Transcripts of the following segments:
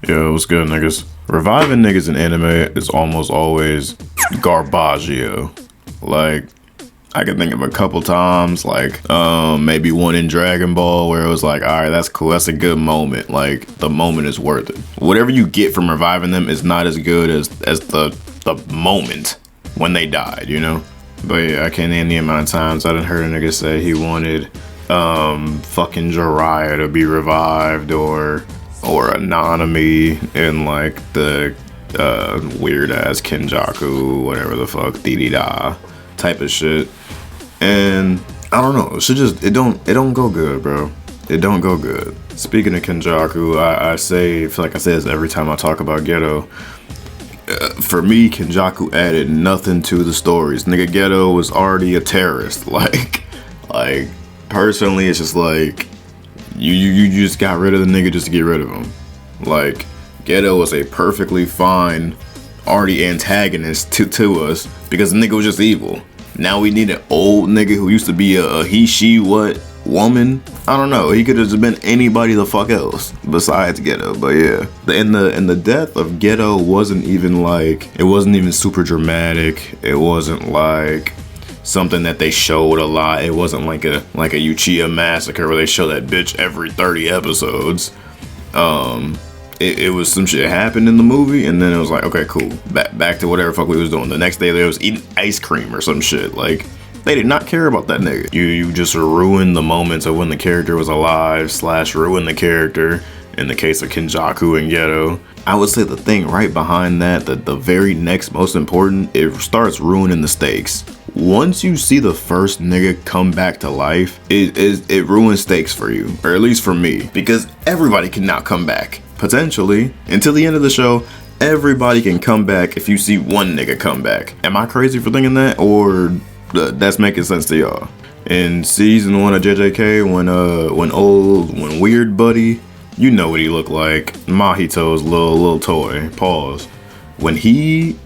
Yo, what's good, niggas? Reviving niggas in anime is almost always garbaggio. Like, I can think of a couple times, like, maybe one in Dragon Ball where it was like, alright, that's cool, that's a good moment. Like, the moment is worth it. Whatever you get from reviving them is not as good as the moment when they died, you know? But yeah, I can't name the amount of times I done heard a nigga say he wanted, fucking Jiraiya to be revived, or Anonymous in like the weird ass Kenjaku, whatever the fuck, Dee-Dee-Da type of shit. And I don't know, it don't go good, bro. It don't go good. Speaking of Kenjaku, I feel like I say this every time I talk about Geto. For me, Kenjaku added nothing to the stories. Nigga, Geto was already a terrorist. Like personally, it's just like you just got rid of the nigga just to get rid of him. Like, Geto was a perfectly fine already antagonist to us because the nigga was just evil. Now we need an old nigga who used to be a he, she, what woman. I don't know. He could have just been anybody the fuck else besides Geto. But yeah, in the death of Geto wasn't even super dramatic. It wasn't like something that they showed a lot. It wasn't like a Uchiha massacre where they show that bitch every 30 episodes. It was some shit happened in the movie, and then it was like, okay, cool, back to whatever fuck we was doing. The next day they was eating ice cream or some shit. Like, they did not care about that nigga. You just ruined the moments of when the character was alive / ruined the character in the case of Kenjaku and Geto. I would say the thing right behind that, the very next most important, it starts ruining the stakes. Once you see the first nigga come back to life, it ruins stakes for you, or at least for me, because everybody can now come back. Potentially, until the end of the show, everybody can come back if you see one nigga come back. Am I crazy for thinking that, or that's making sense to y'all? In season 1 of JJK, when Weird Buddy, you know what he looked like, Mahito's little toy, pause. When he,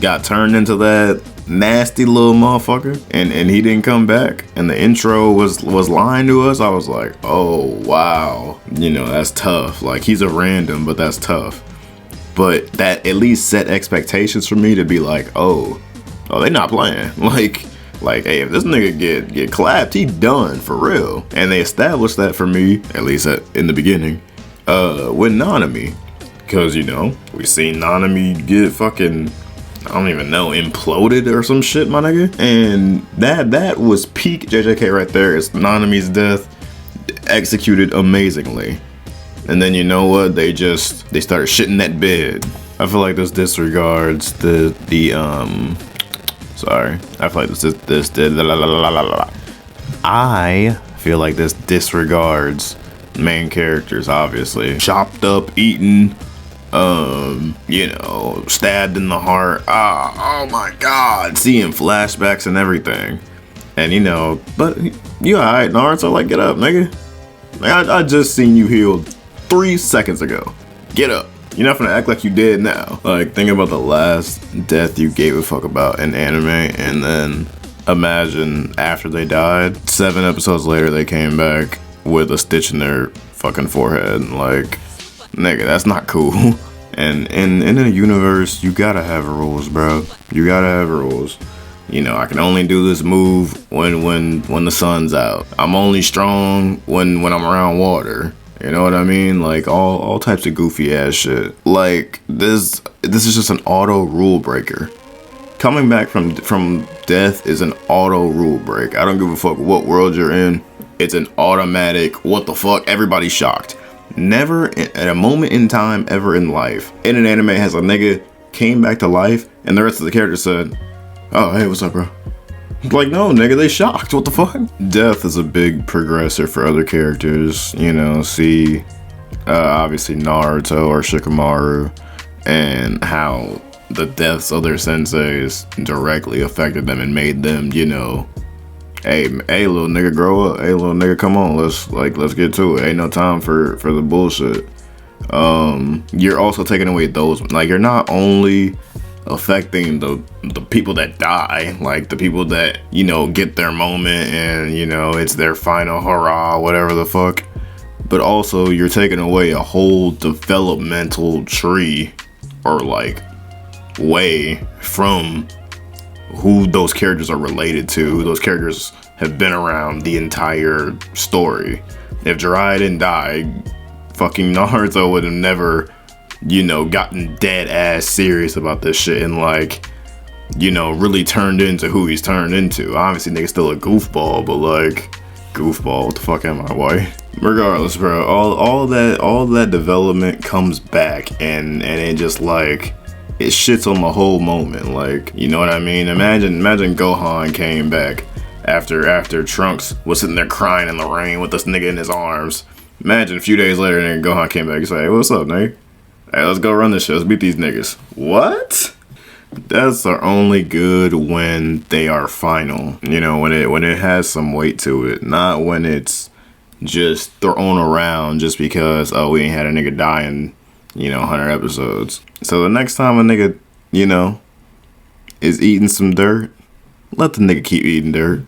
got turned into that nasty little motherfucker, and he didn't come back, and the intro was lying to us, I was like, oh wow, that's tough. Like, he's a random, but that's tough. But that at least set expectations for me to be like, oh, they not playing. Like, hey, if this nigga get clapped, he done for real. And they established that for me, at least in the beginning, with Nanami, because we seen Nanami get fucking, I don't even know, imploded or some shit, my nigga. And that was peak JJK right there. It's Nanami's death executed amazingly. And then you know what? They started shitting that bed. I feel like this disregards I feel like this disregards main characters, obviously. Chopped up, eaten, stabbed in the heart. Oh my god, seeing flashbacks and everything. And but you alright, Naruto, like, get up, nigga. Like, I just seen you healed 3 seconds ago. Get up. You're not gonna act like you did now. Like, think about the last death you gave a fuck about in anime, and then imagine after they died, 7 episodes later they came back with a stitch in their fucking forehead. Like, nigga, that's not cool. And in a universe, you gotta have rules, bro. You gotta have rules. I can only do this move when the sun's out. I'm only strong when I'm around water. You know what I mean? Like, all types of goofy ass shit. Like, this is just an auto rule breaker. Coming back from death is an auto rule break. I don't give a fuck what world you're in. It's an automatic, what the fuck? Everybody's shocked. Never at a moment in time ever in life in an anime has a nigga came back to life and the rest of the characters said, oh, hey, what's up, bro? Like, no, nigga, they shocked. What the fuck? Death is a big progressor for other characters. See, obviously Naruto or Shikamaru, and how the deaths of their senseis directly affected them and made them, hey, little nigga, grow up. Hey, little nigga, come on, let's get to it. Ain't no time for the bullshit. You're also taking away those, like, you're not only affecting the people that die, like the people that get their moment and it's their final hurrah, whatever the fuck, but also you're taking away a whole developmental tree or like way from who those characters are related to, who those characters have been around the entire story. If Jiraiya didn't die, fucking Naruto would have never, gotten dead ass serious about this shit and like, really turned into who he's turned into. Obviously, nigga's still a goofball, but like, goofball, what the fuck am I, white? Regardless, bro, all that development comes back and it just like, it shits on the whole moment. Like, you know what I mean? Imagine Gohan came back after Trunks was sitting there crying in the rain with this nigga in his arms. Imagine a few days later, and Gohan came back and said, "Hey, what's up, nigga? Hey, let's go run this shit. Let's beat these niggas." What? That's are only good when they are final. When it has some weight to it, not when it's just thrown around just because we ain't had a nigga die in 100 episodes. So the next time a nigga is eating some dirt, let the nigga keep eating dirt.